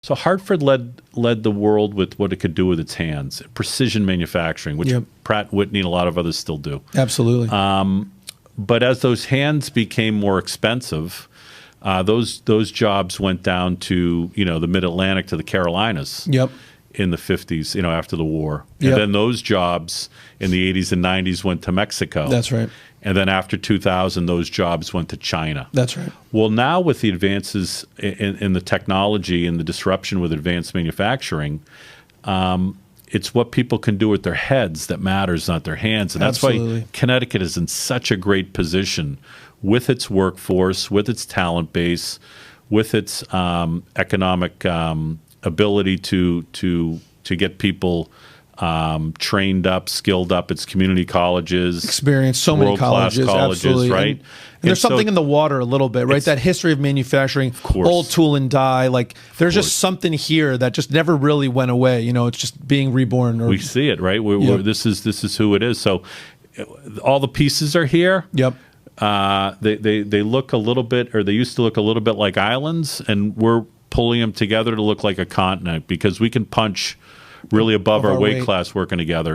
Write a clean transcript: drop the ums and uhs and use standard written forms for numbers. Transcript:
So Hartford led the world with what it could do with its hands, precision manufacturing, which Pratt & Whitney and a lot of others still do. Absolutely. But as those hands became more expensive, those jobs went down to the Mid-Atlantic to the Carolinas. In the 50s, after the war. And then those jobs in the 80s and 90s went to Mexico. That's right. And then after 2000, those jobs went to China. That's right. Well, now with the advances in the technology and the disruption with advanced manufacturing, it's what people can do with their heads that matters, not their hands. And that's why Connecticut is in such a great position with its workforce, with its talent base, with its economic ability to get people trained up, skilled up. It's community colleges, experience, so many colleges, absolutely. Right? And there's something in the water a little bit, right? That history of manufacturing, old tool and die. Like there's just something here that just never really went away. It's just being reborn. We see it, right? This is who it is. So all the pieces are here. They look a little bit, or they used to look a little bit like islands, and we're pulling them together to look like a continent because we can punch really above our weight class working together.